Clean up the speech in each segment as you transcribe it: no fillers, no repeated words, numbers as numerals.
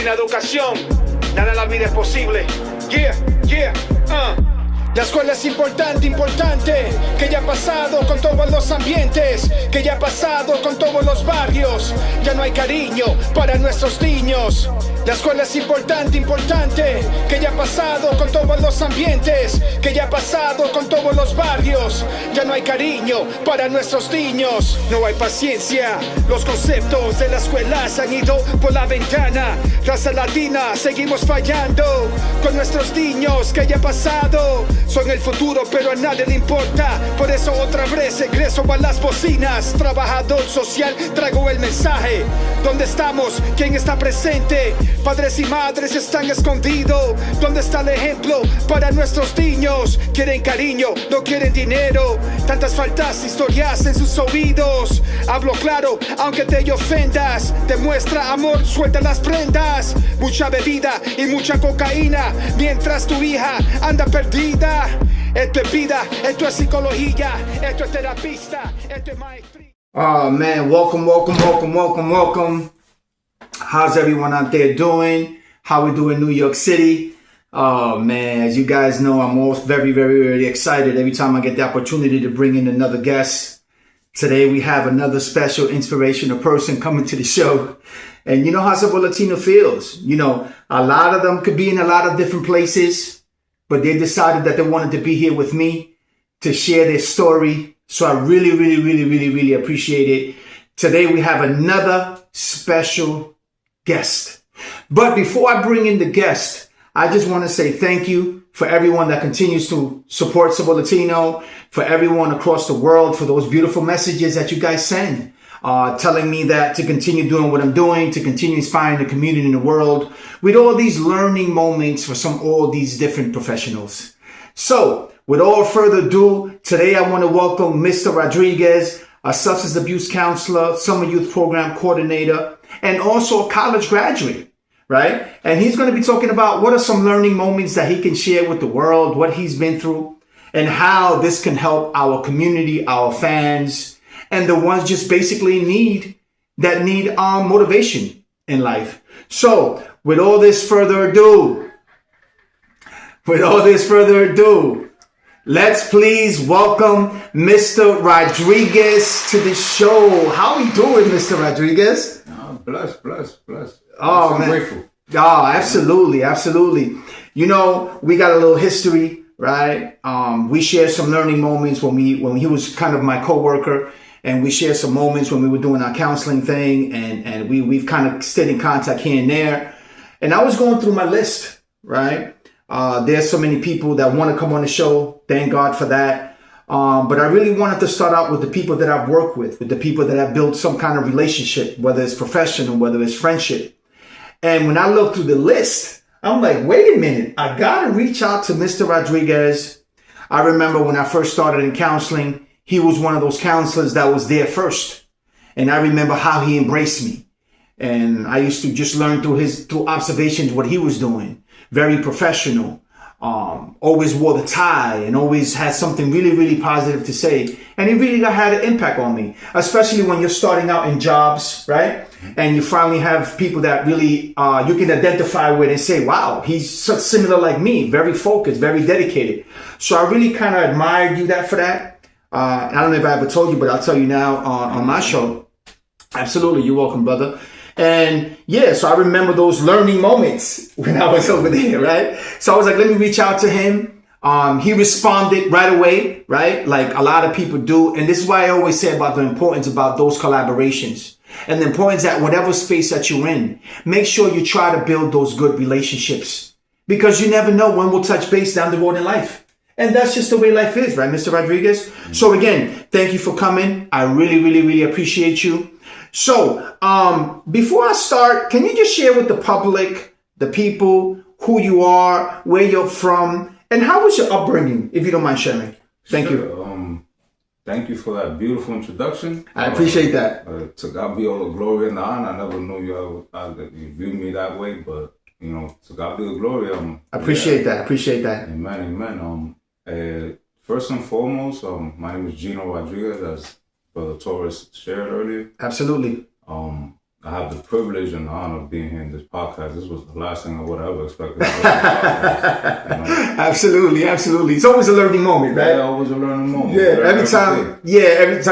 Sin educación, nada en la vida es posible. La escuela es importante, importante, que ya ha pasado con todos los ambientes, que ya ha pasado con todos los barrios. Ya no hay cariño para nuestros niños. La escuela es importante, importante, que ya ha pasado con todos los ambientes, que ya ha pasado con todos los barrios. Ya no hay cariño para nuestros niños. No hay paciencia, los conceptos de la escuela se han ido por la ventana. Raza latina, seguimos fallando con nuestros niños, que ya ha pasado. Son el futuro, pero a nadie le importa. Por eso otra vez regreso a las bocinas. Trabajador social, traigo el mensaje. ¿Dónde estamos? ¿Quién está presente? Padres y madres están escondidos. ¿Dónde está el ejemplo para nuestros niños? Quieren cariño, no quieren dinero. Tantas faltas, historias en sus oídos. Hablo claro, aunque te ofendas. Demuestra amor, suelta las prendas. Mucha bebida y mucha cocaína, mientras tu hija anda perdida. Esto es vida, esto es psicología, esto es terapista, esto es maestría. Oh man, welcome. How's everyone out there doing? How we do in New York City? Oh man, as you guys know, I'm always very excited every time I get the opportunity to bring in another guest. Today we have another special inspirational person coming to the show. And you know how Sabor Latino feels. You know, a lot of them could be in a lot of different places, but they decided that they wanted to be here with me to share their story. So I really appreciate it. Today we have another special guest. But before I bring in the guest, I just want to say thank you for everyone that continues to support Sabor Latino, for everyone across the world, for those beautiful messages that you guys send, telling me that to continue doing what I'm doing, to continue inspiring the community in the world with all these learning moments for all these different professionals. So with all further ado, today I want to welcome Mr. Rodriguez, a substance abuse counselor, summer youth program coordinator, and also a college graduate, right? And he's going to be talking about what are some learning moments that he can share with the world, what he's been through, and how this can help our community, our fans, and the ones just basically need motivation in life. So with all this further ado, let's please welcome Mr. Rodriguez to the show. How are we doing, Mr. Rodriguez? Blessed. Oh, I'm man. grateful. Oh, absolutely. You know, we got a little history, right? We shared some learning moments when he was kind of my coworker, and we shared some moments when we were doing our counseling thing, and we've kind of stayed in contact here and there. And I was going through my list, right? There's so many people that want to come on the show. Thank God for that. But I really wanted to start out with the people that I've worked with the people that I've built some kind of relationship, whether it's professional, whether it's friendship. And when I looked through the list, I'm like, wait a minute, I got to reach out to Mr. Rodriguez. I remember when I first started in counseling, he was one of those counselors that was there first. And I remember how he embraced me. And I used to just learn through observations what he was doing. Very professional. Always wore the tie and always had something really positive to say. And it really had an impact on me, especially when you're starting out in jobs, right? And you finally have people that really you can identify with and say, wow, he's so similar like me, very focused, very dedicated. So I really kind of admired you for that. I don't know if I ever told you, but I'll tell you now on my show. Absolutely. You're welcome, brother. And yeah, so I remember those learning moments when I was over there, right? So I was like, let me reach out to him. He responded right away, right? Like a lot of people do. And this is why I always say about the importance about those collaborations and the importance that whatever space that you're in, make sure you try to build those good relationships, because you never know when we'll touch base down the road in life. And that's just the way life is, right, Mr. Rodriguez? So again, thank you for coming. I really appreciate you. So, before I start, can you just share with the public, the people, who you are, where you're from, and how was your upbringing, if you don't mind sharing? Thank you. Thank you for that beautiful introduction. I appreciate that. To God be all the glory and the honor. I never knew you viewed me that way, but you know, to God be the glory. Appreciate that. Amen. First and foremost, my name is Gino Rodriguez, as Brother Torres shared earlier. Absolutely. I'm I have the privilege and the honor of being here in this podcast. This was the last thing I would have ever expected. Absolutely. It's always a learning moment, right? Yeah, always a learning moment. Yeah, every time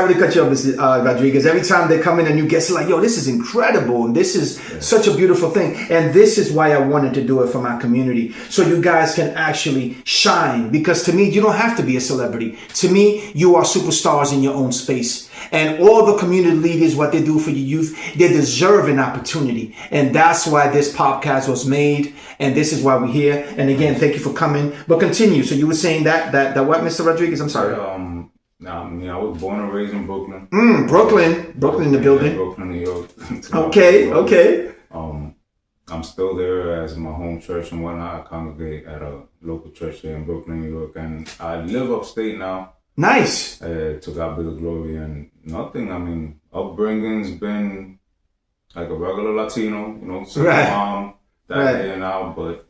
they cut you off, Mr. Rodriguez, every time they come in and you guess like, yo, this is incredible. And this is such a beautiful thing. And this is why I wanted to do it for my community. So you guys can actually shine. Because to me, you don't have to be a celebrity. To me, you are superstars in your own space. And all the community leaders, what they do for your youth, they deserve an opportunity. And that's why this podcast was made. And this is why we're here. And again, thank you for coming. But continue. So you were saying that what, Mr. Rodriguez? I'm sorry. I was born and raised in Brooklyn. Brooklyn in the building. Brooklyn, New York. Okay. I'm still there as my home church and whatnot. I congregate at a local church here in Brooklyn, New York. And I live upstate now. Nice. To God be the glory. And nothing, upbringing's been like a regular Latino, single mom, day and out. But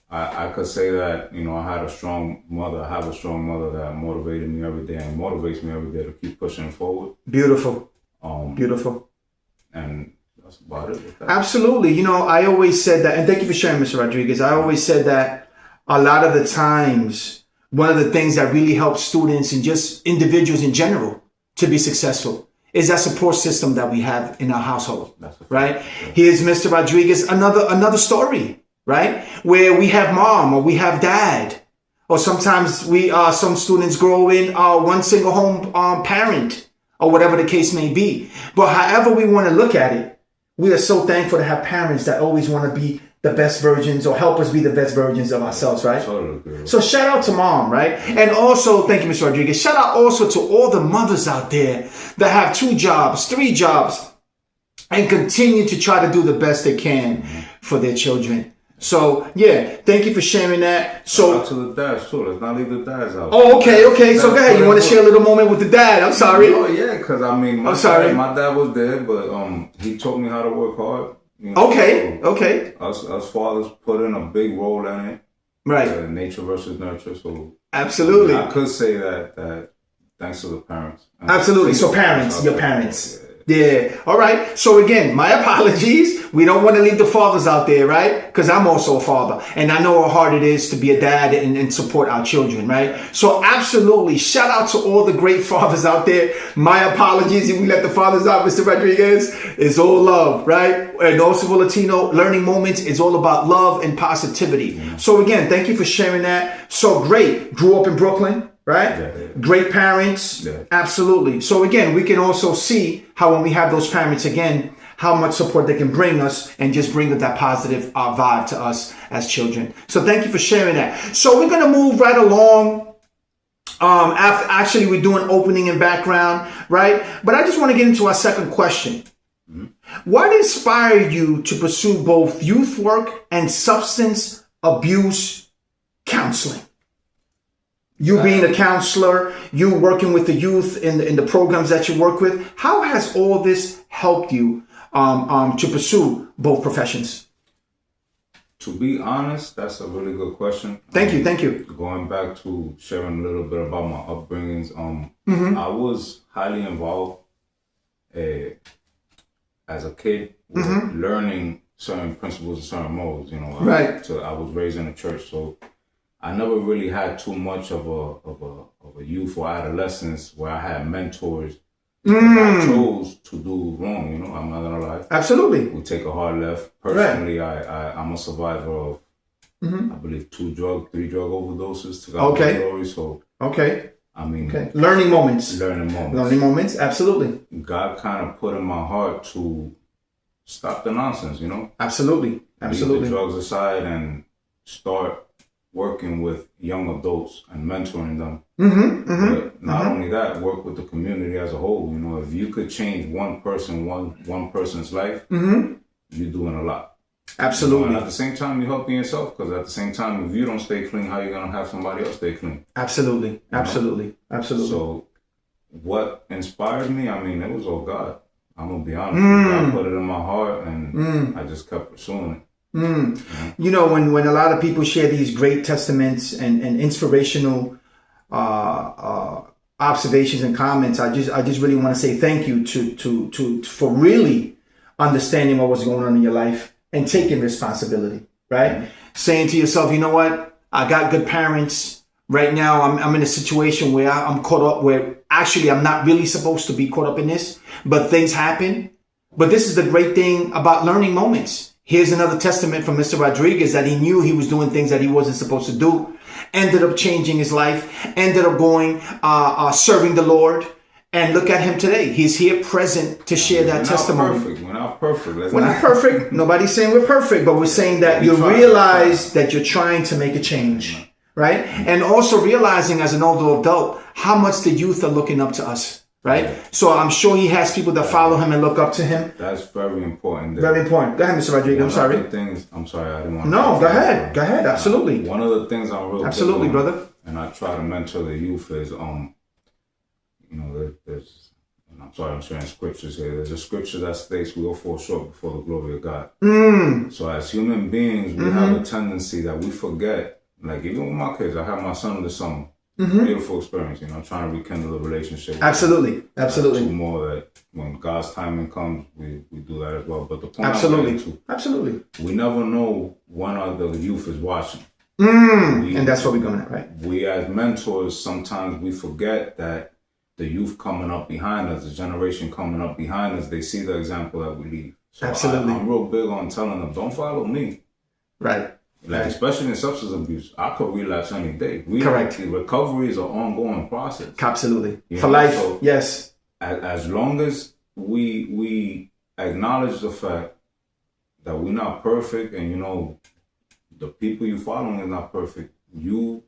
I could say that, I had a strong mother. I have a strong mother that motivated me every day and motivates me every day to keep pushing forward. Beautiful. Beautiful. And that's about it. Absolutely. I always said that, and thank you for sharing, Mr. Rodriguez. I always said that a lot of the times, one of the things that really helps students and just individuals in general to be successful is that support system that we have in our household, right? Yeah. Here's Mr. Rodriguez, another story, right? Where we have mom or we have dad, or sometimes some students grow in one single home parent or whatever the case may be. But however we want to look at it, we are so thankful to have parents that always want to be the best versions or help us be the best versions of ourselves, right? Totally. So shout out to mom, right? And also, thank you, Mr. Rodriguez. Shout out also to all the mothers out there that have 2 jobs, 3 jobs, and continue to try to do the best they can for their children. So, thank you for sharing that. So, out to the dads too. Let's not leave the dads out. Oh, okay. So go ahead. You want to share a little moment with the dad? I'm sorry. Oh, yeah, because my dad was there, but he taught me how to work hard. Okay. Us fathers put in a big role in it. Right. Nature versus nurture. So absolutely, I could say that thanks to the parents. Absolutely. So parents, your parents. Yeah. All right. So again, my apologies. We don't want to leave the fathers out there, right? Because I'm also a father and I know how hard it is to be a dad and support our children, right? So absolutely. Shout out to all the great fathers out there. My apologies if we let the fathers out, Mr. Rodriguez. It's all love, right? And also for Latino Learning Moments, it's all about love and positivity. Yeah. So again, thank you for sharing that. So great. Grew up in Brooklyn. Right? Yeah. Great parents. Yeah. Absolutely. So again, we can also see how when we have those parents again, how much support they can bring us and just bring that positive vibe to us as children. So thank you for sharing that. So we're going to move right along. Actually, we're doing opening and background, right? But I just want to get into our second question. Mm-hmm. What inspired you to pursue both youth work and substance abuse counseling? You being a counselor, you working with the youth in the programs that you work with, how has all this helped you to pursue both professions? To be honest, that's a really good question. Thank you. Going back to sharing a little bit about my upbringings, I was highly involved as a kid with learning certain principles and certain modes. I was raised in a church, so I never really had too much of a youth or adolescence where I had mentors. I chose to do wrong, I'm not gonna lie. Absolutely. We take a hard left. Personally, I'm a survivor of, I believe, 3 drug overdoses to God be the glory. So, learning moments. Learning moments, absolutely. God kind of put in my heart to stop the nonsense, Absolutely. Leave the drugs aside and start working with young adults and mentoring them. But not only that, work with the community as a whole. If you could change one person, one person's life, you're doing a lot. Absolutely. And at the same time, you're helping yourself, because at the same time, if you don't stay clean, how are you going to have somebody else stay clean? Absolutely. So what inspired me, it was all God. I'm going to be honest. God put it in my heart, and I just kept pursuing it. When a lot of people share these great testaments and inspirational observations and comments, I just really want to say thank you for really understanding what was going on in your life and taking responsibility, right? Saying to yourself, you know what? I got good parents. Right now, I'm in a situation where I'm caught up where actually I'm not really supposed to be caught up in this, but things happen. But this is the great thing about learning moments. Here's another testament from Mr. Rodriguez that he knew he was doing things that he wasn't supposed to do. Ended up changing his life. Ended up going, serving the Lord. And look at him today. He's here present to share that testimony. We're not perfect. We're not perfect. Nobody's saying we're perfect, but we're saying that you realize that you're trying to make a change, right? And also realizing as an older adult how much the youth are looking up to us, right? So I'm sure he has people that follow him and look up to him. That's very important. Very important. Go ahead, Mr. Rodriguez. I'm sorry. I'm sorry. I didn't want to. No, go ahead. Go ahead. Absolutely. One of the things I'm really absolutely, brother. And I try to mentor the youth is there's, and I'm sorry, I'm sharing scriptures here. There's a scripture that states we all fall short before the glory of God. So as human beings, we have a tendency that we forget. Like even with my kids, I have my son this summer. Beautiful experience, I'm trying to rekindle a relationship. Absolutely. Two more that when God's timing comes, we do that as well. But the point absolutely, we never know when the youth is watching. And that's what we're going at, right? We as mentors, sometimes we forget that the youth coming up behind us, the generation coming up behind us, they see the example that we leave. So absolutely. I'm real big on telling them, don't follow me. Right. Especially in substance abuse, I could relapse any day. Correct. Recovery is an ongoing process. Absolutely. For life, so yes. As long as we acknowledge the fact that we're not perfect and, the people you're following is not perfect, you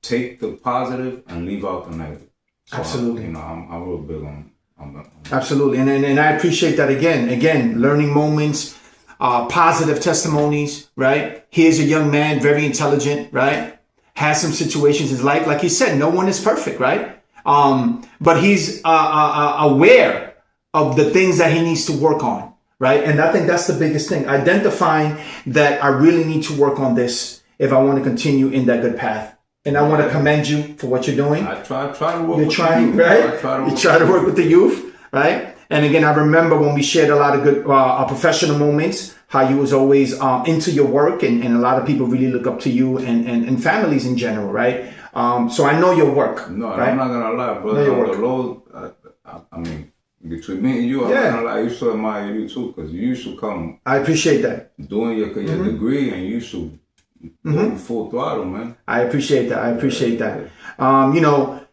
take the positive and leave out the negative. So absolutely. I'm real big on that. Absolutely. And I appreciate that again, learning moments, positive testimonies, right? Here's a young man, very intelligent, right? Has some situations in his life. Like he said, no one is perfect, right? But he's aware of the things that he needs to work on, right? And I think that's the biggest thing. Identifying that I really need to work on this if I want to continue in that good path. And I want to commend you for what you're doing. I try to work with the youth. Right? You try to work with the youth, right? And again, I remember when we shared a lot of good professional moments, how you was always into your work, and a lot of people really look up to you and families in general, right? So I know your work. No, right? I'm not gonna lie, brother. The Lord, I mean, between me and you, I'm not gonna lie. I used to admire you too, because you used to come. I appreciate that. Doing your degree, and you used to go full throttle, man. I appreciate that.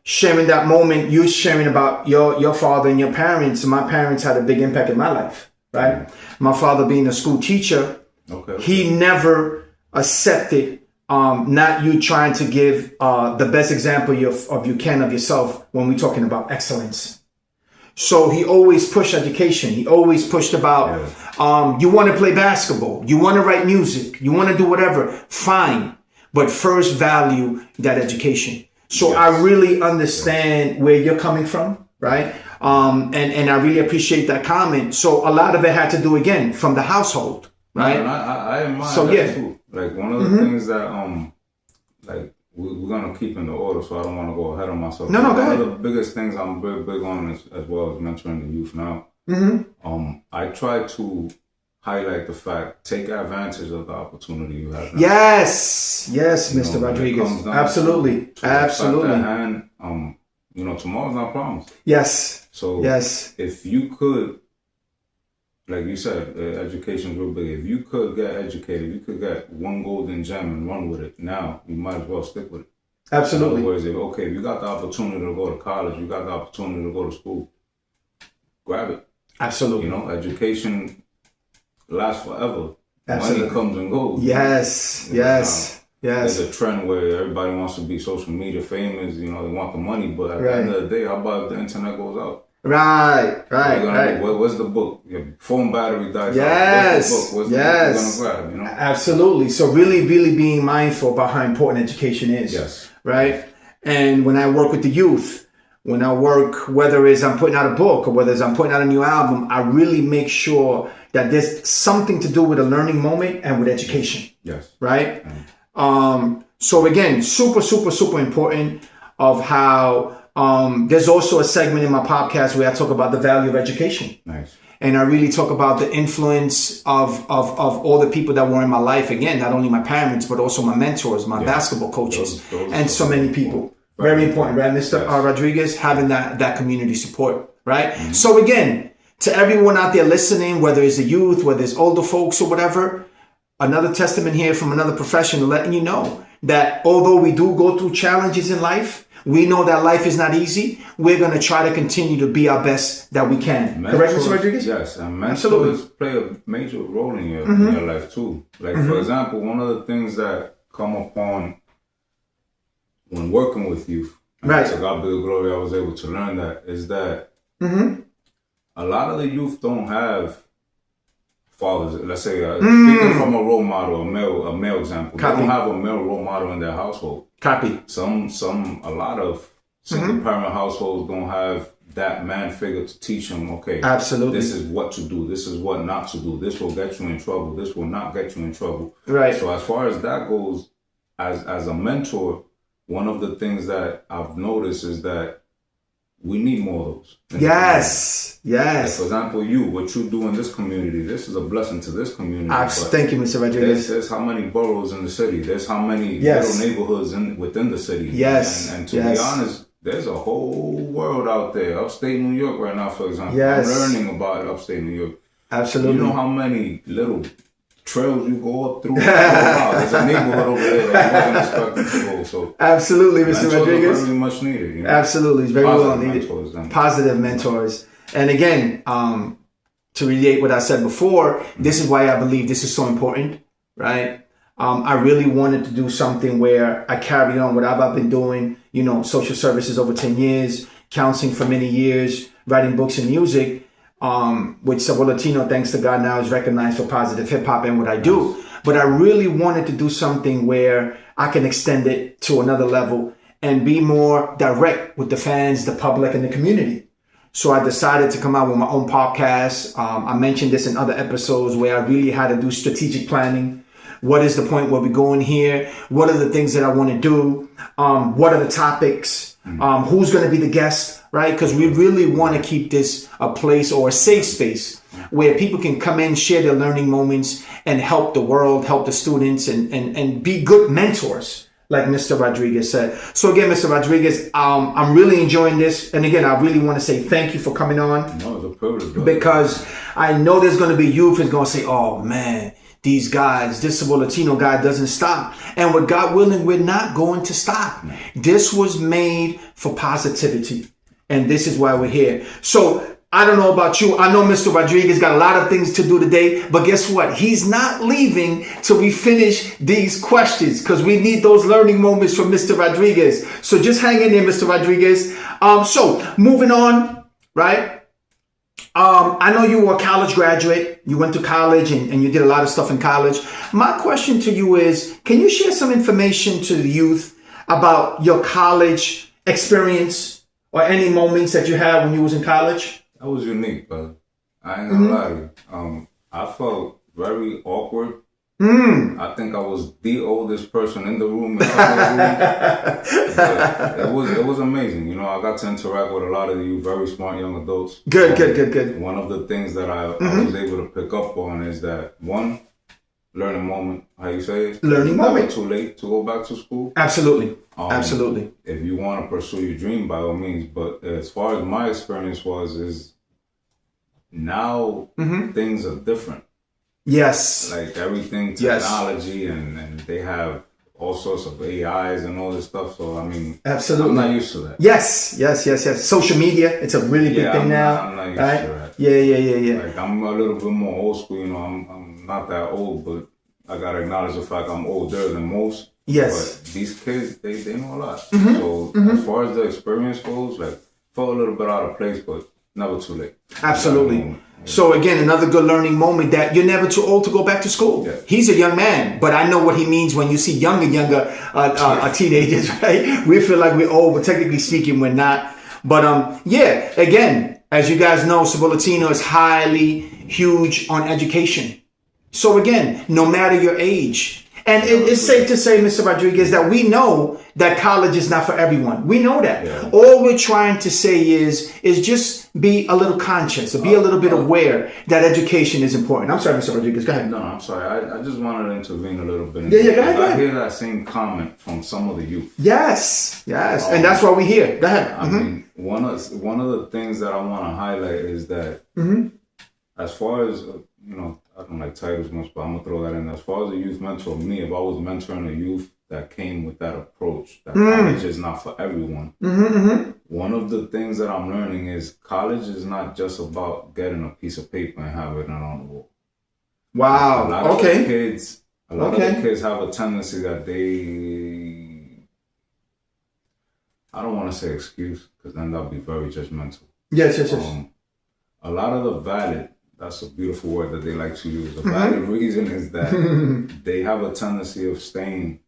Sharing that moment, you sharing about your father and your parents. My parents had a big impact in my life, right? My father being a school teacher, he never accepted not you trying to give the best example of yourself when we're talking about excellence. So he always pushed education. He always pushed about, you want to play basketball, you want to write music, you want to do whatever, fine. But first value that education. So I really understand where you're coming from, right? And I really appreciate that comment. So a lot of it had to do, again, from the household, right? And I admire that too. Like one of the things that, like we're going to keep in the order, so I don't want to go ahead of myself. No, go ahead. One of the biggest things I'm very big on as well as mentoring the youth now. I try to highlight the fact, take advantage of the opportunity you have now. Yes, Mr. Rodriguez. Absolutely. Hand, tomorrow's not promised. Yes. So if you could, like you said, education is real big. If you could get educated, you could get one golden gem and run with it. Now you might as well stick with it. Absolutely. In other words, if you got the opportunity to go to college, you got the opportunity to go to school, grab it. Absolutely. Education lasts forever. Absolutely. Money comes and goes. Yes. There's a trend where everybody wants to be social media famous. They want the money, but at the end of the day, how about if the internet goes out? Right. What's the book? Your phone battery dies out. What's the book? What's the book you're gonna grab? Absolutely. So really being mindful about how important education is. Yes. Right. And when I work with the youth, when I work, whether it's I'm putting out a book or whether it's I'm putting out a new album, I really make sure that there's something to do with a learning moment and with education. Yes. Right. So again, super, super, super important of how there's also a segment in my podcast where I talk about the value of education. Nice. And I really talk about the influence of all the people that were in my life. Again, not only my parents, but also my mentors, my basketball coaches, and so many people. Very important, right, Mr. Rodriguez? Having that community support, right? Mm-hmm. So again, to everyone out there listening, whether it's the youth, whether it's older folks or whatever, another testament here from another professional letting you know that although we do go through challenges in life, we know that life is not easy. We're going to try to continue to be our best that we can. Correct, Mr. Rodriguez? Yes, and mentors play a major role in your life too. Like, for example, one of the things that come upon when working with youth, and to God be the glory, I was able to learn that, is that a lot of the youth don't have fathers. Let's say, speaking from a role model, a male example, they don't have a male role model in their household. A lot of single parent households don't have that man figure to teach them, okay, absolutely, this is what to do, this is what not to do, this will get you in trouble, this will not get you in trouble. Right. So as far as that goes, as a mentor, one of the things that I've noticed is that we need more of those. Yes. Like, for example, what you do in this community, this is a blessing to this community. Thank you, Mr. Rodriguez. There's how many boroughs in the city. There's how many little neighborhoods within the city. Yes. And to be honest, there's a whole world out there. Upstate New York right now, for example. I'm learning about upstate New York. Absolutely. You know how many little trails you go up through? There's a neighborhood over there that I wasn't expecting to go. So absolutely, Mr. Rodriguez. Very much needed. You know? Absolutely, it's very well needed. Positive mentors. And again, to relate what I said before, this is why I believe this is so important, right? I really wanted to do something where I carried on what I've been doing, social services over 10 years, counseling for many years, writing books and music. Which Sabor Latino, thanks to God, now is recognized for positive hip hop and what I do. But I really wanted to do something where I can extend it to another level and be more direct with the fans, the public, and the community. So I decided to come out with my own podcast. I mentioned this in other episodes where I really had to do strategic planning. What is the point where we're going here? What are the things that I want to do? What are the topics? Who's going to be the guest? Right? Because we really want to keep this a place or a safe space where people can come in, share their learning moments, and help the world, help the students, and be good mentors, like Mr. Rodriguez said. So again, Mr. Rodriguez, I'm really enjoying this. And again, I really want to say thank you for coming on. No, it's a privilege. Because I know there's going to be youth who's going to say, oh, man, these guys, this Sabor Latino guy doesn't stop. And with God willing, we're not going to stop. This was made for positivity. And this is why we're here. So I don't know about you. I know Mr. Rodriguez got a lot of things to do today. But guess what? He's not leaving till we finish these questions, because we need those learning moments from Mr. Rodriguez. So just hang in there, Mr. Rodriguez. So moving on, right? I know you were a college graduate. You went to college and you did a lot of stuff in college. My question to you is, can you share some information to the youth about your college experience or any moments that you had when you was in college? That was unique, brother. I ain't gonna lie to you. I felt very awkward. I think I was the oldest person in the room. But it was amazing. I got to interact with a lot of you very smart young adults. Good. One of the things that I was able to pick up on is that, one, learning moment, how you say it? Learning moment. Never too late to go back to school. Absolutely. Absolutely. If you want to pursue your dream, by all means. But as far as my experience is now things are different. Yes. Like everything, technology, and they have all sorts of AIs and all this stuff. So, absolutely. I'm not used to that. Yes. Social media, it's a really big thing now. I'm not used to that. Yeah. Like, I'm a little bit more old school, I'm not that old, but I got to acknowledge the fact I'm older than most. Yes. But these kids, they know a lot. So as far as the experience goes, felt a little bit out of place, but never too late. Absolutely. So again, another good learning moment that you're never too old to go back to school. Yeah. He's a young man, but I know what he means when you see younger teenagers, right? We feel like we're old, but technically speaking, we're not. But again, as you guys know, Sabor Latino is highly huge on education. So again, no matter your age, And it's safe to say, Mr. Rodriguez, that we know that college is not for everyone. We know that. Yeah. All we're trying to say is just be a little conscious, or be a little bit aware that education is important. I'm sorry, Mr. Rodriguez. Go ahead. No, I'm sorry. I just wanted to intervene a little bit. Yeah, go ahead. I hear that same comment from some of the youth. Yes. And that's why we're here. Go ahead. I mean, one of the things that I want to highlight is that as far as, I don't like titles much, but I'm going to throw that in. As far as a youth mentor, me, if I was mentoring a youth that came with that approach, that college is not for everyone. One of the things that I'm learning is college is not just about getting a piece of paper and having it on the wall. Wow. A lot of the kids have a tendency that I don't want to say excuse, because then that'll be very judgmental. Yes. A lot of the valid, that's a beautiful word that they like to use. The valid reason is that they have a tendency of saying,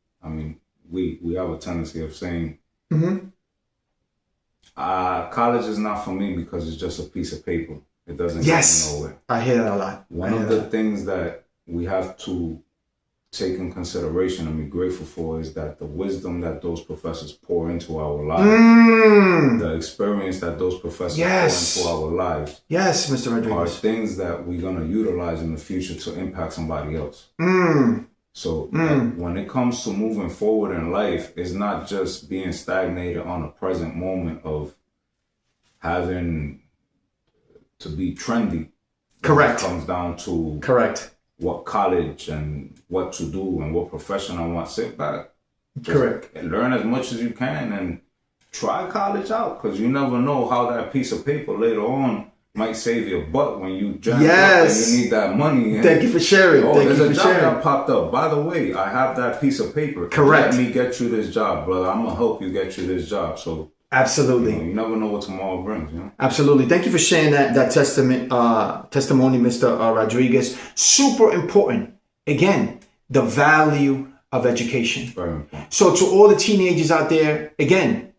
we have a tendency of saying, college is not for me because it's just a piece of paper. It doesn't get me nowhere. I hear that a lot. One of the things that we have to take in consideration and be grateful for is that the wisdom that those professors pour into our lives, the experience that those professors pour into our lives, Mr. Rodriguez, are things that we're going to utilize in the future to impact somebody else. So when it comes to moving forward in life, it's not just being stagnated on a present moment of having to be trendy. Correct. It comes down to what college and what to do and what profession I want. Sit back. Correct. And learn as much as you can and try college out, because you never know how that piece of paper later on might save your butt when you jump up and you need that money. And, thank you for sharing. There's a job that popped up. By the way, I have that piece of paper. Correct. Let me get you this job, brother. I'm going to help you get you this job. So absolutely. You never know what tomorrow brings. Absolutely. Thank you for sharing that testimony, Mr. Rodriguez. Super important. Again, the value of education. Very important. So to all the teenagers out there, again,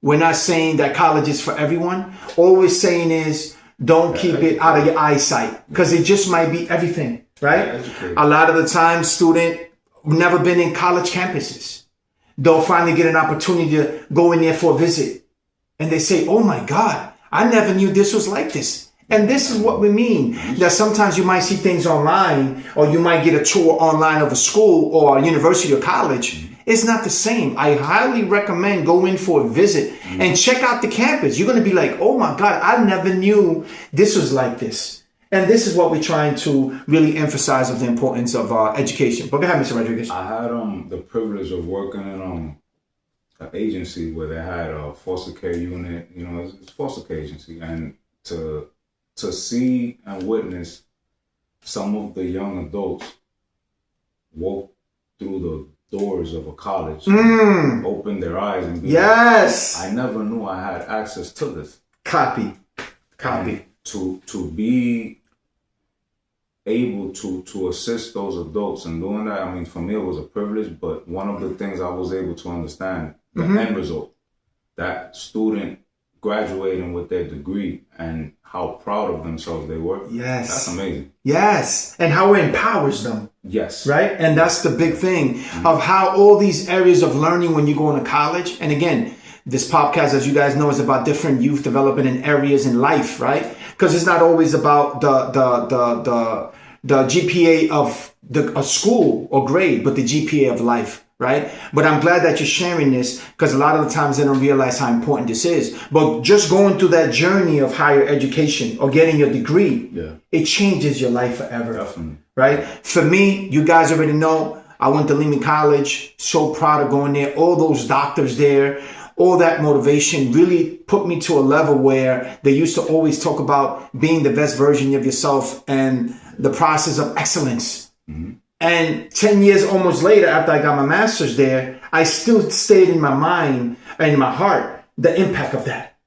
we're not saying that college is for everyone. All we're saying is don't keep it out of your eyesight, because it just might be everything, right? A lot of the time, student never been in college campuses. They'll finally get an opportunity to go in there for a visit. And they say, oh my God, I never knew this was like this. And this is what we mean, that sometimes you might see things online, or you might get a tour online of a school or a university or college. It's not the same. I highly recommend going for a visit and check out the campus. You're going to be like, oh my God, I never knew this was like this. And this is what we're trying to really emphasize of the importance of education. But go ahead, Mr. Rodriguez. I had the privilege of working in an agency where they had a foster care unit. It's a foster care agency, and to see and witness some of the young adults walk through the doors of a college, open their eyes and be like, I never knew I had access to this. Copy. And to be able to assist those adults and doing that, for me it was a privilege, but one of the things I was able to understand, the end result, that student graduating with their degree and how proud of themselves they were. Yes. That's amazing. Yes. And how it empowers them. Yes. Right? And that's the big thing of how all these areas of learning when you go into college. And again, this podcast, as you guys know, is about different youth development in areas in life, right? Because it's not always about the GPA of a school or grade, but the GPA of life. Right? But I'm glad that you're sharing this, because a lot of the times they don't realize how important this is. But just going through that journey of higher education or getting your degree, it changes your life forever. Definitely. Right? For me, you guys already know, I went to Lehman College, so proud of going there, all those doctors there, all that motivation really put me to a level where they used to always talk about being the best version of yourself and the process of excellence. And 10 years almost later, after I got my master's there, I still stayed in my mind and in my heart the impact of that.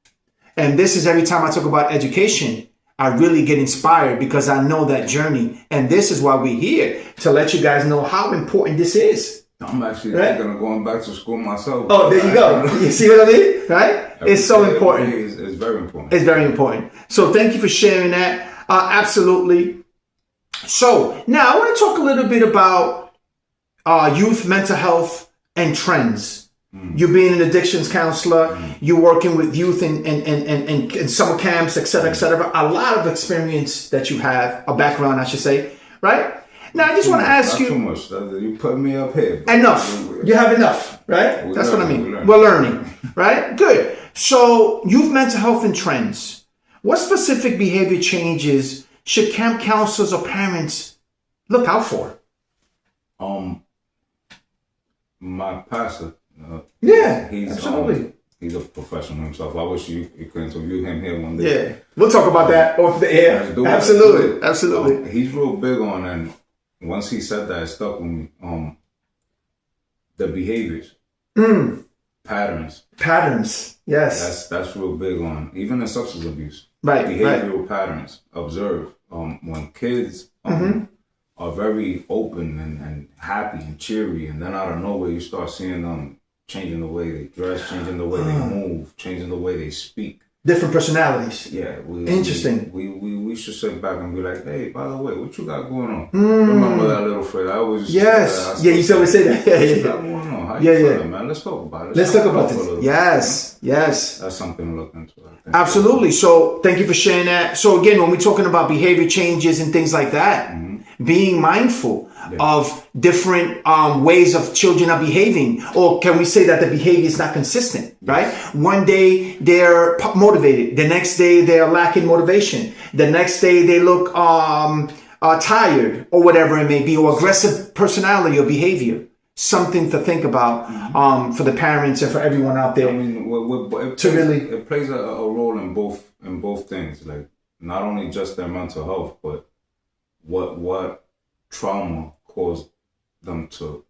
And this is every time I talk about education, I really get inspired, because I know that journey. And this is why we're here, to let you guys know how important this is. I'm actually thinking of going back to school myself. Oh, there you go. You see what I mean? Right? It's so important. It's very important. It's very important. So thank you for sharing that. Absolutely. So now I want to talk a little bit about youth mental health and trends. You being an addictions counselor, you working with youth in summer camps, et cetera, a lot of experience that you have, a background, I should say, right? Now, I just want to ask you. Too much. You put me up here. Enough. You have enough, right? That's what I mean. We're learning, right? Good. So, youth mental health and trends. What specific behavior changes should camp counselors or parents look out for? My pastor. He's absolutely. He's a professional himself. I wish you could interview him here one day. Yeah, we'll talk about that off the air. Absolutely. He's real big on, and once he said that, it stuck with me. The behaviors, patterns. Yes, that's real big on. Even in substance abuse, right? Behavioral patterns. Observe when kids are very open and happy and cheery, and then out of nowhere you start seeing them changing the way they dress, changing the way they move, changing the way they speak. Different personalities. Yeah. Interesting. We should sit back and be like, hey, by the way, what you got going on? Remember that little phrase? I always Yes. You used to always say that. What you got going on? How you feeling, man? Let's talk about it. Let's talk about this. Yes. That's something to look into. Absolutely. So thank you for sharing that. So again, when we're talking about behavior changes and things like that, being mindful of different ways of children are behaving, or can we say that the behavior is not consistent, right? One day they're motivated, the next day they're lacking motivation, the next day they look tired or whatever it may be, or aggressive personality or behavior. Something to think about for the parents and for everyone out there. I mean, it plays a role in both things, like not only just their mental health, but what trauma caused them to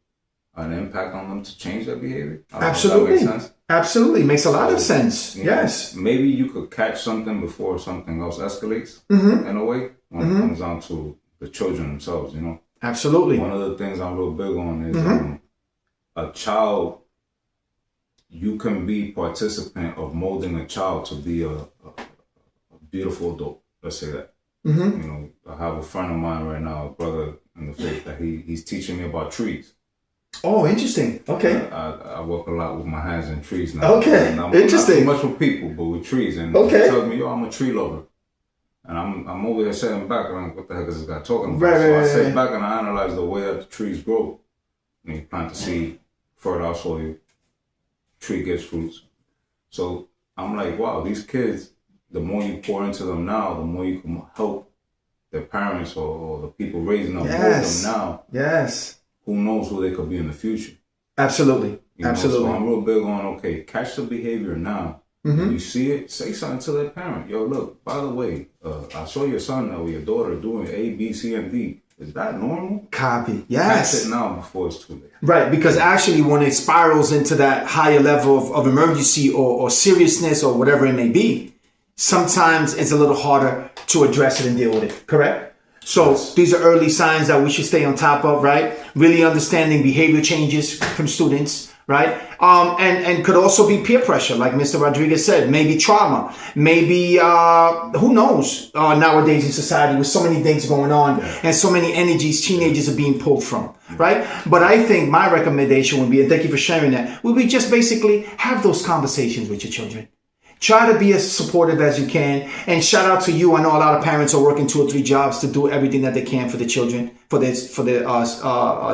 an impact on them to change their behavior. Absolutely. That makes sense? Absolutely. Makes a lot of sense. Yes. Maybe you could catch something before something else escalates in a way when it comes down to the children themselves, Absolutely. One of the things I'm real big on is a child, you can be participant of molding a child to be a beautiful adult. Let's say that. I have a friend of mine right now, a brother in the faith, that he's teaching me about trees. Oh, interesting. Okay. I work a lot with my hands in trees now. Okay. Interesting. Not so much with people, but with trees. And he tells me, I'm a tree lover. And I'm over here sitting back and I'm like, what the heck is this guy talking about? So I sit back and I analyze the way that the trees grow. And you plant the seed, fertile soil, tree gives fruits. So I'm like, wow, these kids, the more you pour into them now, the more you can help their parents or the people raising them, them now. Yes. Who knows who they could be in the future? Absolutely. Absolutely. So I'm real big on, catch the behavior now. When you see it, say something to their parent. Yo, look, by the way, I saw your son or your daughter doing A, B, C, and D. Is that normal? Copy. Yes. Catch it now before it's too late. Right, because actually when it spirals into that higher level of emergency or seriousness or whatever it may be, sometimes it's a little harder to address it and deal with it, correct? So these are early signs that we should stay on top of, right? Really understanding behavior changes from students, right? And could also be peer pressure, like Mr. Rodriguez said, maybe trauma, maybe, who knows, nowadays in society with so many things going on and so many energies teenagers are being pulled from, right? But I think my recommendation would be, and thank you for sharing that, would be just basically have those conversations with your children. Try to be as supportive as you can. And shout out to you. I know a lot of parents are working 2 or 3 jobs to do everything that they can for the children, for their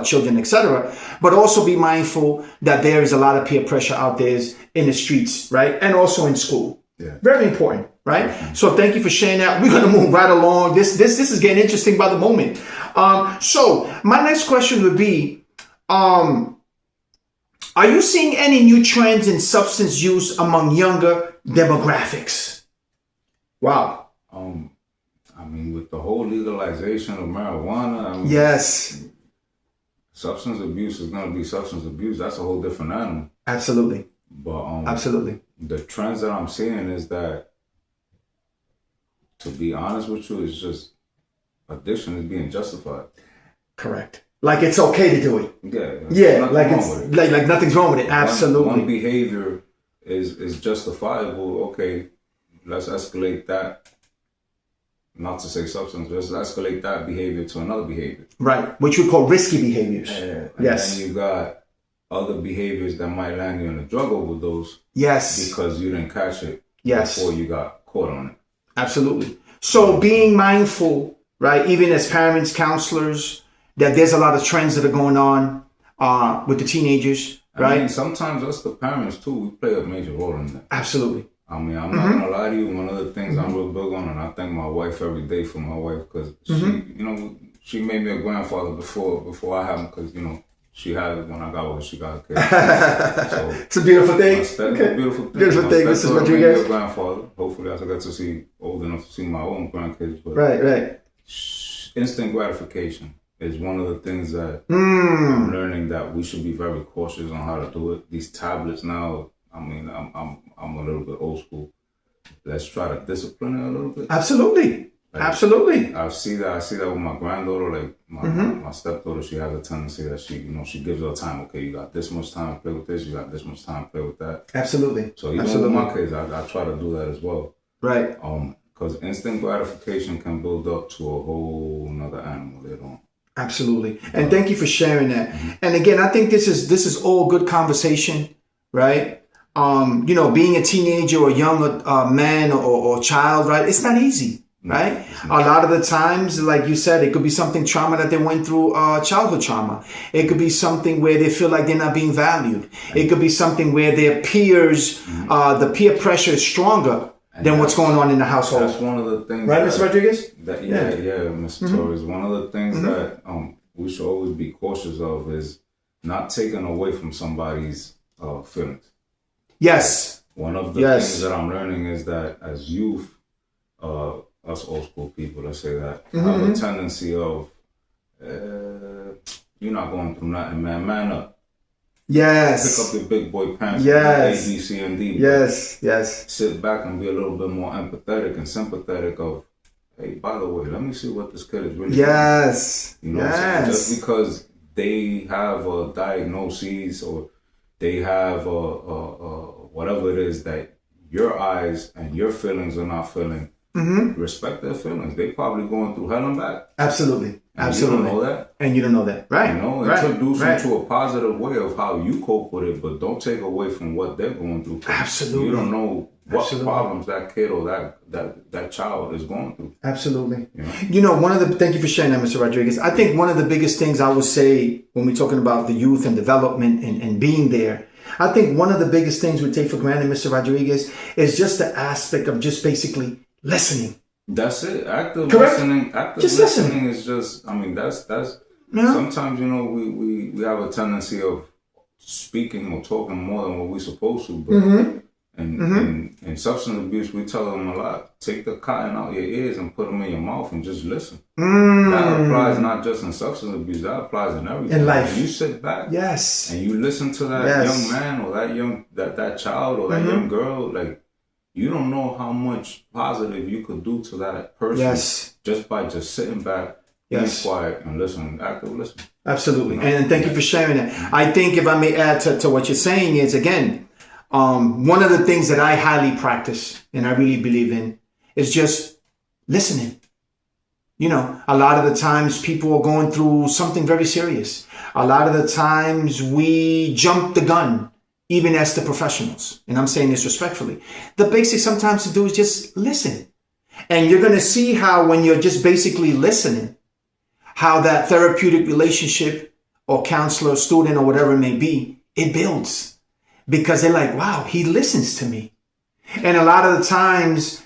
children, etc. But also be mindful that there is a lot of peer pressure out there in the streets, right? And also in school. Yeah. Very important, right? Mm-hmm. So thank you for sharing that. We're going to move right along. This is getting interesting by the moment. So my next question would be, are you seeing any new trends in substance use among younger demographics? Wow. I mean, with the whole legalization of marijuana, yes, substance abuse is going to be substance abuse. That's a whole different animal. Absolutely. But absolutely, the trends that I'm seeing is that, to be honest with you, it's just addiction is being justified. Correct. Like it's okay to do it. Yeah. Like it's like nothing's wrong with it. Absolutely. One behavior is justifiable. Okay, let's escalate that not to say substance, let's escalate that behavior to another behavior. Right, which we call risky behaviors. And yes. then you got other behaviors that might land you in a drug overdose. Yes. Because you didn't catch it before you got caught on it. Absolutely. So being mindful, right, even as parents, counselors, that there's a lot of trends that are going on with the teenagers, right? I mean, sometimes us, the parents, too, we play a major role in that. Absolutely. I mean, I'm not going to lie to you. One of the things I'm real big on, and I thank my wife every day for my wife, because she, you know, she made me a grandfather before I had him, because, you know, she had it when I got her, she got a kid. So it's a beautiful thing. It's a beautiful thing. Beautiful thing. This is what you guys. A grandfather. Hopefully, I get to see old enough to see my own grandkids. But right. Instant gratification is one of the things that I'm learning, that we should be very cautious on how to do it. These tablets now, I mean, I'm a little bit old school. Let's try to discipline it a little bit. Absolutely. Like, absolutely. I see that with my granddaughter. Like my stepdaughter, she has a tendency that she gives her time. Okay, you got this much time to play with this. You got this much time to play with that. Absolutely. So even with my kids, I try to do that as well. Right. Because instant gratification can build up to a whole another animal later on. Absolutely. And thank you for sharing that. And again, I think this is all good conversation, right? You know, being a teenager or young man or child, right? It's not easy. Right? A lot of the times, like you said, it could be something trauma that they went through, childhood trauma. It could be something where they feel like they're not being valued. It could be something where their peers, the peer pressure is stronger than what's going on in the household. That's one of the things. Right, Mr. Rodriguez? Yeah, Mr. Torres. One of the things that we should always be cautious of is not taking away from somebody's feelings. Yes. One of the things that I'm learning is that as youth, us old school people, let's say that, have a tendency of, you're not going through nothing, man up. Yes. Pick up your big boy pants. Yes. A, B, C, and D. Yes. Sit back and be a little bit more empathetic and sympathetic of, hey, by the way, let me see what this kid is really doing. You know what I'm saying? Just because they have a diagnosis or they have whatever it is that your eyes and your feelings are not feeling, respect their feelings. They probably going through hell and back. Absolutely. And Absolutely. You don't know that. And you don't know that. Right. You know, introduce them to a positive way of how you cope with it, but don't take away from what they're going through. Absolutely. You don't know what problems that kid or that child is going through. Absolutely. You know, thank you for sharing that, Mr. Rodriguez. I think one of the biggest things I would say when we're talking about the youth and development and being there, I think one of the biggest things we take for granted, Mr. Rodriguez, is just the aspect of just basically listening. That's it. Active Correct? listening. Active listening is just, I mean, that's sometimes, you know, we have a tendency of speaking or talking more than what we're supposed to, but in substance abuse, we tell them a lot. Take the cotton out your ears and put them in your mouth and just listen. That applies not just in substance abuse, that applies in everything. In life. When you sit back and you listen to that young man or that child or that young girl, like, you don't know how much positive you could do to that person just by just sitting back, being quiet and listening, active listening. Absolutely. And thank you for sharing that. I think if I may add to what you're saying is, again, one of the things that I highly practice and I really believe in is just listening. You know, a lot of the times people are going through something very serious. A lot of the times we jump the gun, even as the professionals. And I'm saying this respectfully. The basic sometimes to do is just listen. And you're going to see how when you're just basically listening, how that therapeutic relationship or counselor, student, or whatever it may be, it builds. Because they're like, wow, he listens to me. And a lot of the times,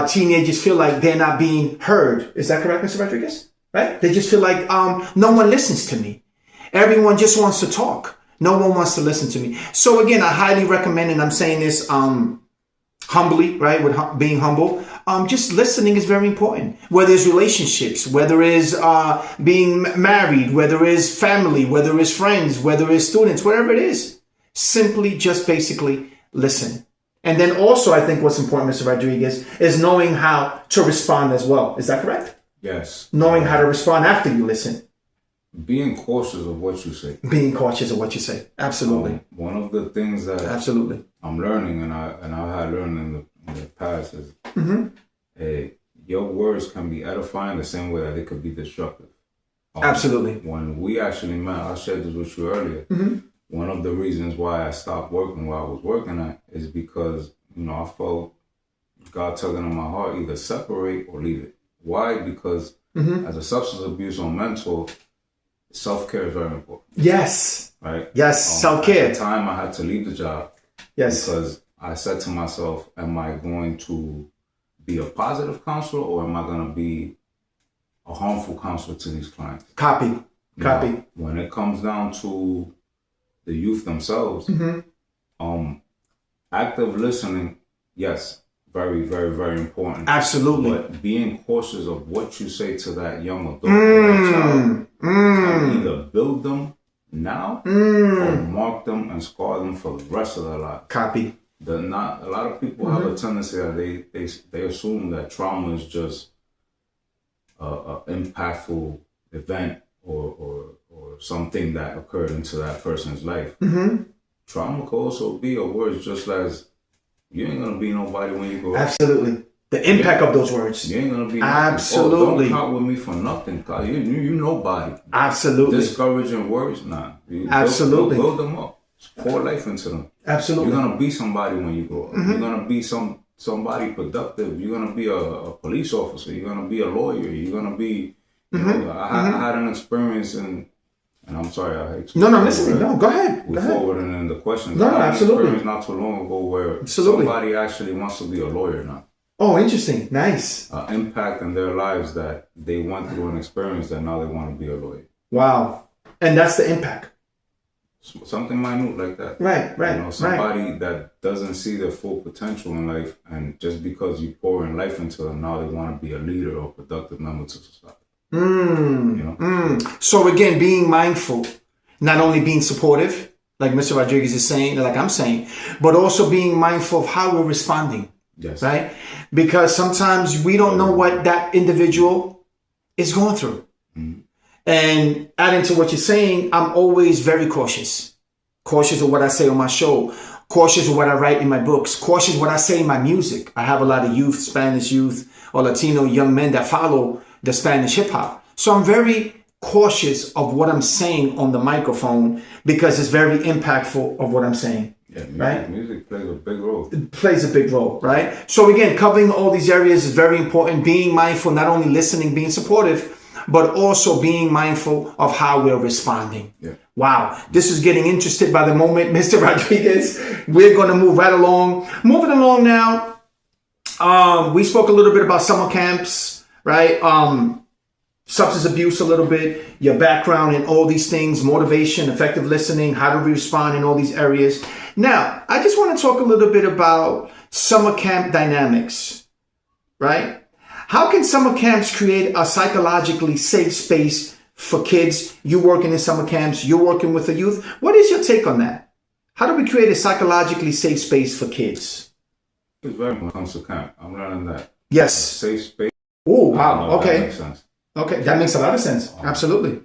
teenagers feel like they're not being heard. Is that correct, Mr. Rodriguez? Right? They just feel like no one listens to me. Everyone just wants to talk. No one wants to listen to me. So again, I highly recommend, and I'm saying this humbly, right? With being humble. Just listening is very important. Whether it's relationships, whether it's being married, whether it's family, whether it's friends, whether it's students, whatever it is. Simply just basically listen. And then also, I think what's important, Mr. Rodriguez, is knowing how to respond as well. Is that correct? Yes. Knowing how to respond after you listen. Being cautious of what you say. Being cautious of what you say. Absolutely. One of the things that I'm learning, and I've had learned in the past, is your words can be edifying the same way that they could be destructive. Absolutely. When we actually met, I shared this with you earlier. One of the reasons why I stopped working where I was working at is because, I felt God tugging on my heart, either separate or leave it. Why? Because as a substance abuse or mentor, self-care is very important. Yes. Right? Yes, self-care. At the time, I had to leave the job. Yes. Because I said to myself, am I going to be a positive counselor or am I going to be a harmful counselor to these clients? Copy. When it comes down to the youth themselves, active listening, yes, very, very, very important. Absolutely. But being cautious of what you say to that young adult, that child, can either build them now or mark them and scar them for the rest of their life. Copy. A lot of people have a tendency that they assume that trauma is just a impactful event or something that occurred into that person's life. Trauma could also be a word just as you ain't gonna be nobody when you grow up. Absolutely. The impact of those words. You ain't gonna be absolutely. Oh, don't count with me for nothing, cause you nobody. Absolutely. Discouraging words, nah. Absolutely. Build them up. Pour life into them. Absolutely. You're gonna be somebody when you grow up. You're gonna be somebody productive. You're gonna be a police officer. You're gonna be a lawyer. You're gonna be. I had an experience and I'm sorry, I hate you. No, I'm listening. No, go ahead. We forwarded in the questions. No, I had absolutely. an experience not too long ago where somebody actually wants to be a lawyer now. Oh, interesting. Nice. Impact in their lives that they went through an experience that now they want to be a lawyer. Wow. And that's the impact. Something minute like that. Right. Somebody that doesn't see their full potential in life, and just because you pour in life into them, now they want to be a leader or productive member to society. So again, being mindful, not only being supportive, like Mr. Rodriguez is saying, like I'm saying, but also being mindful of how we're responding. Yes. Right? Because sometimes we don't know what that individual is going through. And adding to what you're saying, I'm always very cautious. Cautious of what I say on my show. Cautious of what I write in my books. Cautious of what I say in my music. I have a lot of youth, Spanish youth, or Latino young men that follow the Spanish hip hop. So I'm very cautious of what I'm saying on the microphone because it's very impactful of what I'm saying. Yeah, music plays a big role. It plays a big role, right? So again, covering all these areas is very important. Being mindful, not only listening, being supportive, but also being mindful of how we're responding. Yeah. Wow, this is getting interested by the moment, Mr. Rodriguez. We're going to move right along. Moving along now, we spoke a little bit about summer camps, right? Substance abuse a little bit, your background and all these things, motivation, effective listening, how to respond in all these areas. Now, I just want to talk a little bit about summer camp dynamics, right? How can summer camps create a psychologically safe space for kids? You working in summer camps, you're working with the youth. What is your take on that? How do we create a psychologically safe space for kids? It's very important when it comes to camp. I'm learning that. Yes. A safe space. Oh, wow. Okay. That makes sense. Okay, that makes a lot of sense. Absolutely.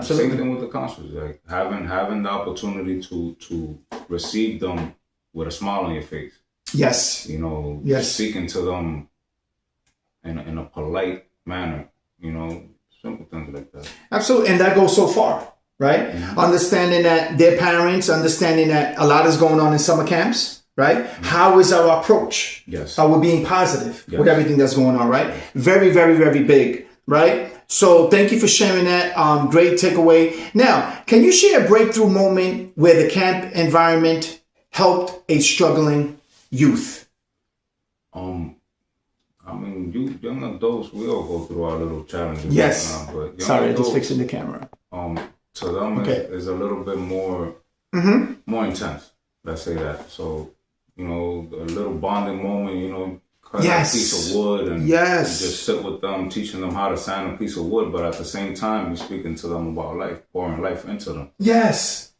Same thing with the counselors, like having the opportunity to receive them with a smile on your face. Yes. Yes. Speaking to them in a polite manner, simple things like that. Absolutely, and that goes so far, right? Mm-hmm. Understanding that their parents, understanding that a lot is going on in summer camps, right? Mm-hmm. How is our approach? Yes. Are we being positive with everything that's going on, right? Very, very, very big. Right? So thank you for sharing that. Great takeaway. Now, can you share a breakthrough moment where the camp environment helped a struggling youth? Young adults, we all go through our little challenges. Yes. Right now, but sorry, adults, just fixing the camera. To them, is a little bit more intense. Let's say that. So, a little bonding moment, cut a piece of wood and just sit with them, teaching them how to sand a piece of wood, but at the same time, you're speaking to them about life, pouring life into them. Yes.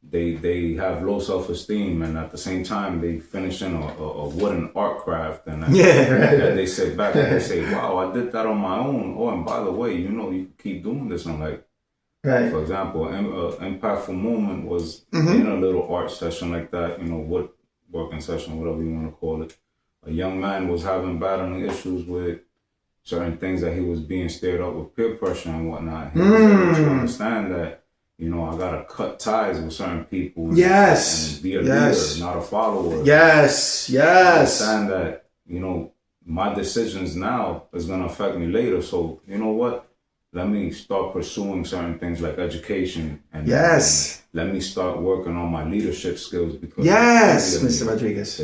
They have low self-esteem, and at the same time, they finish in a wooden art craft, and they sit back and they say, "Wow, I did that on my own." Oh, and by the way, you can keep doing this in life. Right. For example, an impactful moment was in a little art session like that, woodworking session, whatever you want to call it. a young man was battling issues with certain things that he was being stirred up with peer pressure and whatnot. He was able to understand that, you know, I gotta cut ties with certain people. And be a leader, not a follower. Understand that, you know, my decisions now is gonna affect me later. So you know what? Let me start pursuing certain things like education and let me start working on my leadership skills because Mr. Rodriguez.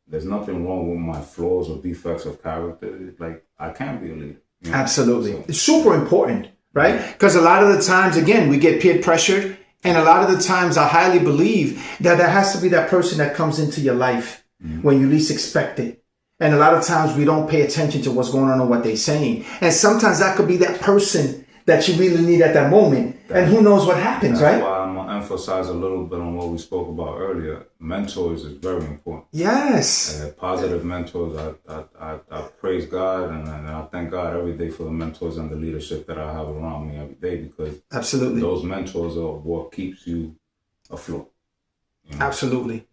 There's nothing wrong with my flaws or defects of character. Like, I can be a leader. You know? Absolutely. So, it's super important, right? Because a lot of the times, again, we get peer pressured. And a lot of the times I highly believe that there has to be that person that comes into your life when you least expect it. And a lot of times we don't pay attention to what's going on and what they're saying. And sometimes that could be that person that you really need at that moment. And who knows what happens, right? That's why I'm going to emphasize a little bit on what we spoke about earlier. Mentors is very important. Yes. Positive mentors. I praise God and I thank God every day for the mentors and the leadership that I have around me every day because those mentors are what keeps you afloat. You know? Absolutely.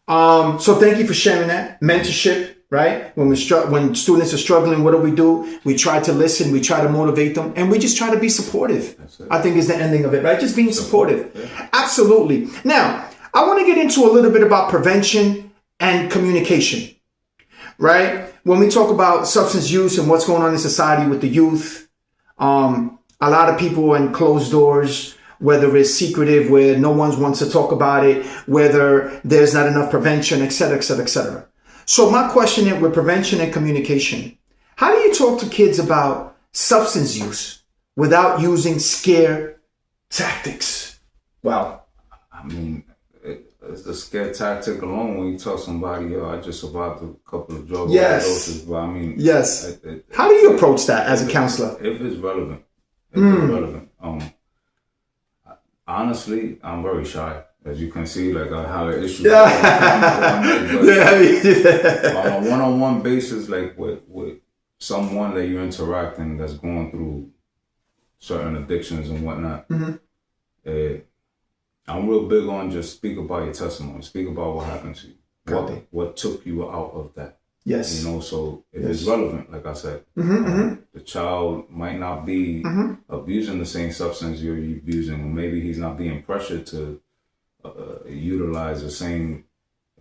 So thank you for sharing that. Mentorship. Right? When students are struggling, what do? We try to listen, we try to motivate them, and we just try to be supportive. I think is the ending of it, right? Just being supportive. Yeah. Absolutely. Now, I want to get into a little bit about prevention and communication, right? When we talk about substance use and what's going on in society with the youth, a lot of people are in closed doors, whether it's secretive, where no one wants to talk about it, whether there's not enough prevention, et cetera, et cetera, et cetera. So my question is with prevention and communication, how do you talk to kids about substance use without using scare tactics? Well, I mean, it's the scare tactic alone when you tell somebody, yo, I just survived a couple of drug overdoses. But I mean, how do you approach that as a counselor? If it's relevant. If it's relevant. Honestly, I'm very shy. As you can see, like I have an issue. On a one-on-one basis, like with someone that you're interacting that's going through certain addictions and whatnot, I'm real big on just speak about your testimony, speak about what happened to you, what took you out of that. Yes. You know, so if it's relevant, like I said, the child might not be abusing the same substance you're abusing, or maybe he's not being pressured to utilize the same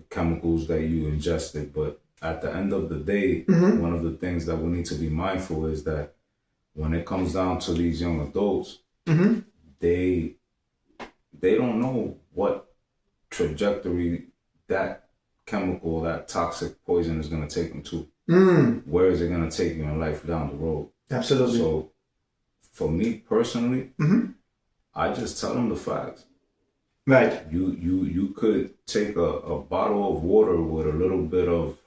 chemicals that you ingested, but at the end of the day, one of the things that we need to be mindful is that when it comes down to these young adults, they don't know what trajectory that chemical, that toxic poison is going to take them to. Where is it going to take you in life down the road? Absolutely. So for me personally, I just tell them the facts. Right. You could take a bottle of water with a little bit of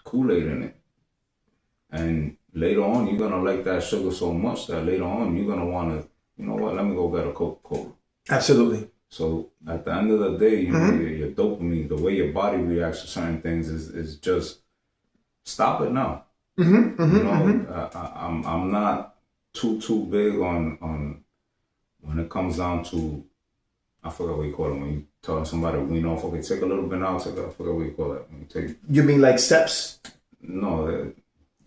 Kool-Aid in it. And later on, you're going to like that sugar so much that later on, you're going to want to, you know what, let me go get a Coca-Cola. Absolutely. So at the end of the day, you know, your dopamine, the way your body reacts to certain things is just stop it now. You know, I'm not too big on when it comes down to, I forgot what you call it, when you tell somebody to wean off, okay, take a little bit now, I forgot what you call it. You mean like steps? No,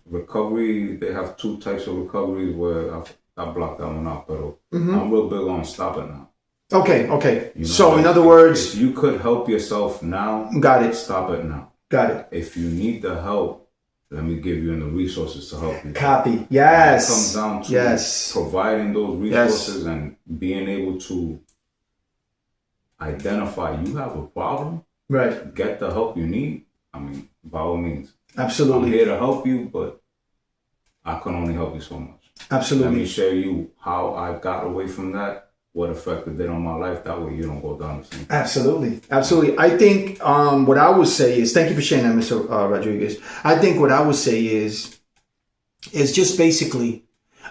recovery, they have two types of recoveries where I blocked that one out, but I'm real big on stop it now. Okay. You know, so in other if words, you could help yourself now, got it. Stop it now. Got it. If you need the help, let me give you the resources to help you. Copy. Yes. It comes down to providing those resources and being able to identify you have a problem. Right. Get the help you need. I mean, by all means. Absolutely. I'm here to help you, but I can only help you so much. Absolutely. Let me share you how I got away from that, what effect it did on my life. That way you don't go down the same. Absolutely. I think what I would say is, thank you for sharing that, Mr. Rodriguez. I think what I would say is just basically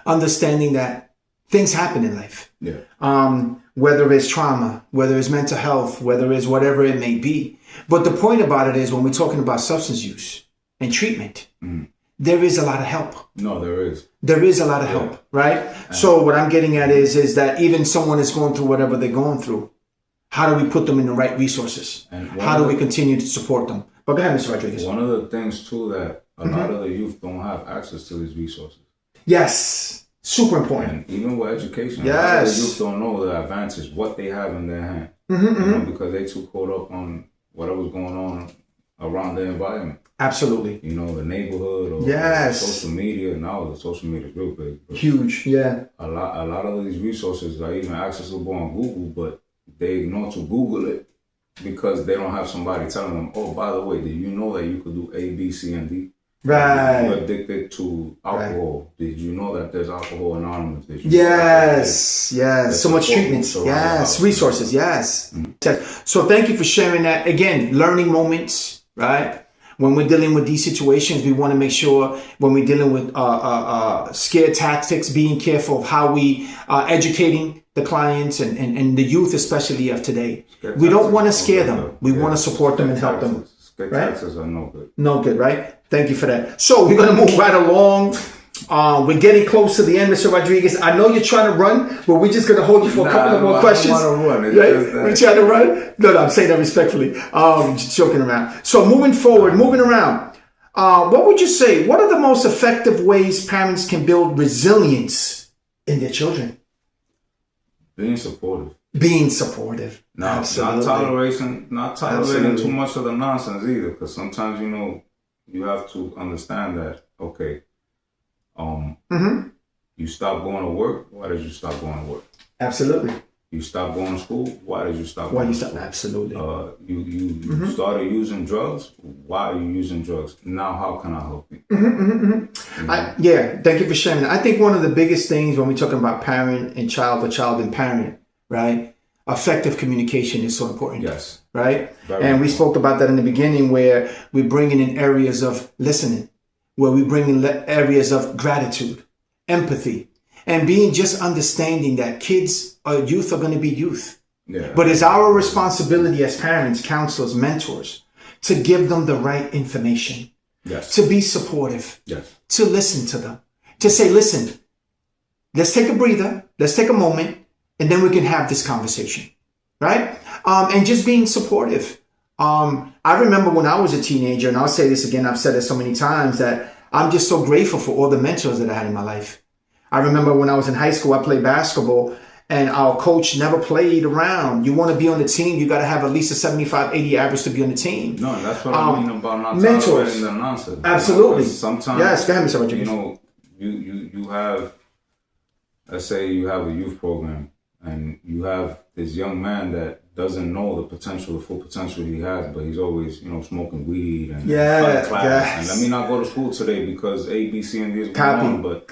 understanding that things happen in life. Yeah. Whether it's trauma, whether it's mental health, whether it's whatever it may be. But the point about it is when we're talking about substance use and treatment, there is a lot of help. No, there is. There is a lot of help, right? So what I'm getting at is that even someone is going through whatever they're going through, how do we put them in the right resources? How do we continue to support them? But go ahead, Mr. Rodriguez. One of the things too that a lot of the youth don't have access to these resources. Yes, super important. And even with education, yes, a lot of the youth don't know the advantage, what they have in their hand. You know, because they too caught up on whatever's going on around their environment. Absolutely. You know, the neighborhood or social media. Now the social media is real big. Huge, yeah. A lot of these resources are even accessible on Google, but they ignore to Google it because they don't have somebody telling them, oh, by the way, did you know that you could do A, B, C, and D? Right. You're addicted to alcohol. Right. Did you know that there's Alcohol Anonymous? Did you yes. So much treatments. Yes. Resources. Yes. So thank you for sharing that. Again, learning moments, right? When we're dealing with these situations, we want to make sure when we're dealing with scare tactics, being careful of how we are educating the clients and the youth, especially of today. We don't want to scare them. We want to support them and help them. Scare taxes are no good. No good, right? Thank you for that. So we're going to move right along. We're getting close to the end, Mr. Rodriguez. I know you're trying to run, but we're just going to hold you for a couple of more questions. I don't want to run. Right? We're trying to run? No, I'm saying that respectfully. Just joking around. So moving forward, moving around, what would you say? What are the most effective ways parents can build resilience in their children? Being supportive. Being supportive. Not tolerating too much of the nonsense either, because sometimes, you know, you have to understand that, okay, you stop going to work. Why did you stop going to work? Absolutely. You stop going to school. Why did you stop going to school? Absolutely. You started using drugs. Why are you using drugs? Now, how can I help you? You know? Thank you for sharing that. I think one of the biggest things when we're talking about parent and child or child and parent, right? Effective communication is so important. Yes. Right? And we spoke about that in the beginning where we're bringing in areas of listening, where we bring in areas of gratitude, empathy, and being just understanding that kids or youth are going to be youth. Yeah. But it's our responsibility as parents, counselors, mentors to give them the right information, to be supportive, to listen to them, to say, listen, let's take a breather, let's take a moment, and then we can have this conversation, right? And just being supportive. I remember when I was a teenager, and I'll say this again, I've said it so many times, that I'm just so grateful for all the mentors that I had in my life. I remember when I was in high school, I played basketball, and our coach never played around. You want to be on the team, you got to have at least a 75, 80 average to be on the team. No, that's what I mean about not tolerating the nonsense. Absolutely. You know, sometimes, yes, go ahead, Mr. Rodriguez. You know, you have, let's say you have a youth program, and you have this young man that doesn't know the full potential he has, but he's always, you know, smoking weed and class. And let me not go to school today because A, B, C, and D is going on. But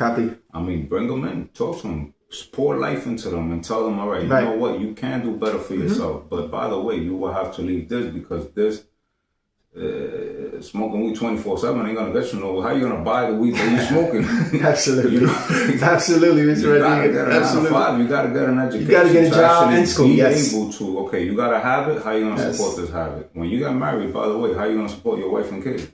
I mean, bring them in, talk to them, pour life into them, and tell them, all right, you know what, you can do better for yourself. But by the way, you will have to leave this because this. Smoking weed 24/7 ain't gonna get you nowhere. How you gonna buy the weed that you smoking? Absolutely, you know? Absolutely, Mr. Rodriguez. Absolutely, you gotta get an education. You gotta get a job in school. Be able to. Okay, you got a habit. How you gonna support this habit? When you got married, by the way, how you gonna support your wife and kids?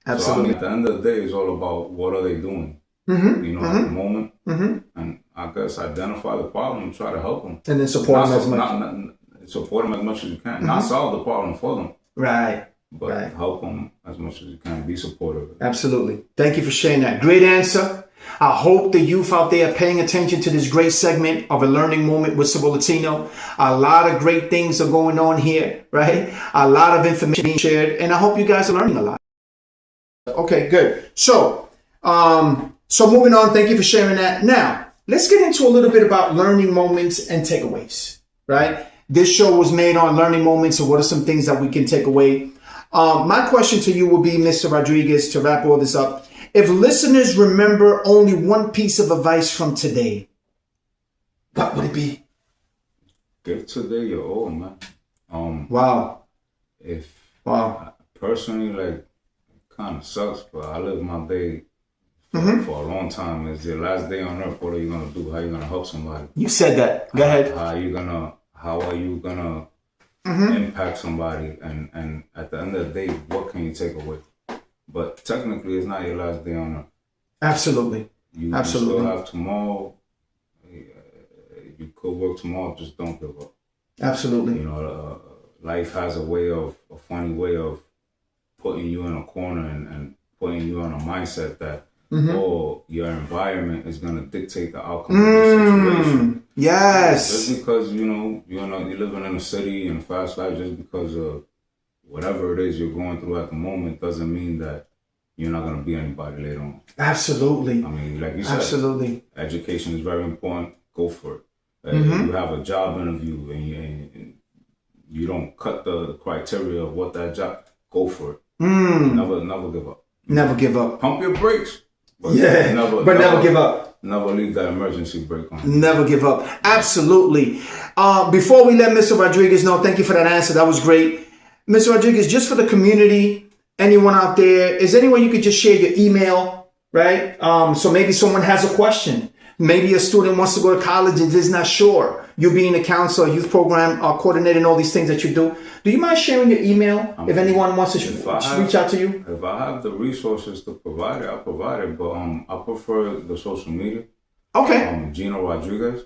Absolutely. So I mean, at the end of the day, it's all about what are they doing. You know, at the moment, and I guess identify the problem and try to help them, and then support them as much. Support them as much as you can. Not solve the problem for them. Right. But help them as much as you can. Be supportive. Absolutely. Thank you for sharing that. Great answer. I hope the youth out there are paying attention to this great segment of a learning moment with Sabor Latino. A lot of great things are going on here, right? A lot of information being shared, and I hope you guys are learning a lot. Okay, good. So moving on. Thank you for sharing that. Now, let's get into a little bit about learning moments and takeaways, right? This show was made on learning moments, and what are some things that we can take away? My question to you will be, Mr. Rodriguez, to wrap all this up. If listeners remember only one piece of advice from today, what would it be? Give today your all, man. Wow. Personally, like, it kind of sucks, but I live my day for a long time. It's your last day on earth. What are you gonna do? How are you gonna help somebody? You said that. Go ahead. How are you gonna impact somebody, and at the end of the day, what can you take away? But technically, it's not your last day on earth. Absolutely. You still have tomorrow. You could work tomorrow, just don't give up. Absolutely. You know, life has a funny way of putting you in a corner and putting you on a mindset that your environment is going to dictate the outcome of the situation. Yes. Just because you're living in a city and a fast life, just because of whatever it is you're going through at the moment, doesn't mean that you're not going to be anybody later on. Absolutely. I mean, like you said, absolutely. Education is very important. Go for it. If you have a job interview and you don't cut the criteria of what that job, go for it. Never give up. Never give up. Pump your brakes. But never give up. Never leave that emergency brake on. Never give up. Absolutely. Before we let Mr. Rodriguez know, thank you for that answer. That was great. Mr. Rodriguez, just for the community, anyone out there, is there any way you could just share your email, right? So maybe someone has a question. Maybe a student wants to go to college and is not sure. You being a counselor, youth program coordinator, and all these things that you do. Do you mind sharing your email if anyone wants to reach out to you? If I have the resources to provide it, I'll provide it. But I prefer the social media. Okay. Gino Rodriguez.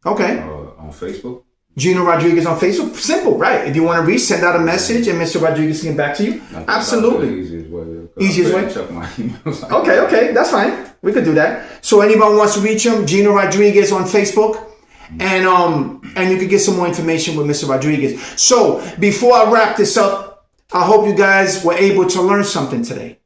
Okay. On Facebook. Gino Rodriguez on Facebook. Simple, right? If you want to reach, send out a message and Mr. Rodriguez can get back to you. Absolutely. That's the easiest way. Easiest way? Check my emails. Okay, that's fine. We could do that. So anyone wants to reach him, Gino Rodriguez on Facebook. And you can get some more information with Mr. Rodriguez. So before I wrap this up, I hope you guys were able to learn something today.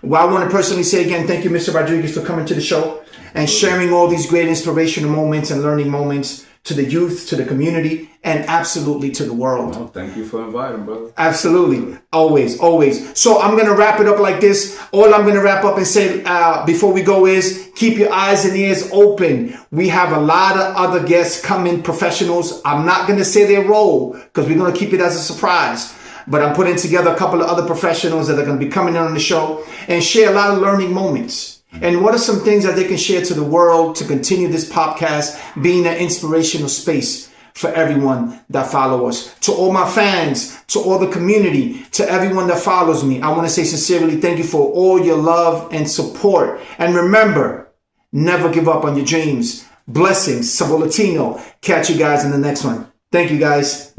Well, I want to personally say again, thank you, Mr. Rodriguez, for coming to the show and sharing all these great inspirational moments and learning moments to the youth, to the community, and absolutely to the world. Well, thank you for inviting, brother. Absolutely. Always, always. So I'm going to wrap it up like this. All I'm going to wrap up and say before we go is keep your eyes and ears open. We have a lot of other guests coming, professionals. I'm not going to say their role because we're going to keep it as a surprise. But I'm putting together a couple of other professionals that are going to be coming in on the show and share a lot of learning moments. And what are some things that they can share to the world to continue this podcast being an inspirational space for everyone that follow us? To all my fans, to all the community, to everyone that follows me, I want to say sincerely thank you for all your love and support. And remember, never give up on your dreams. Blessings, Sabor Latino. Catch you guys in the next one. Thank you, guys.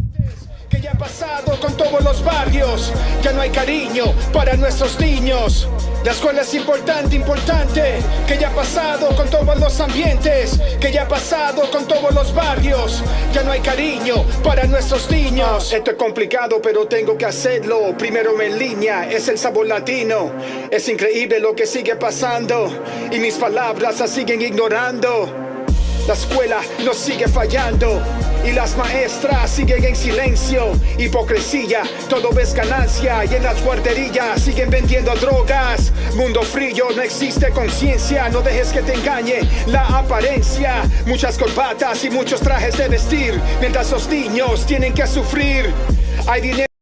Que ya ha pasado con todos los barrios, ya no hay cariño para nuestros niños. La escuela es importante, que ya ha pasado con todos los ambientes, que ya ha pasado con todos los barrios, ya no hay cariño para nuestros niños. Esto es complicado, pero tengo que hacerlo. Primero en línea, es el sabor latino. Es increíble lo que sigue pasando y mis palabras las siguen ignorando. La escuela nos sigue fallando y las maestras siguen en silencio. Hipocresía, todo es ganancia y en las guarderías siguen vendiendo drogas. Mundo frío, no existe conciencia, no dejes que te engañe la apariencia. Muchas corbatas y muchos trajes de vestir, mientras los niños tienen que sufrir. Hay dinero.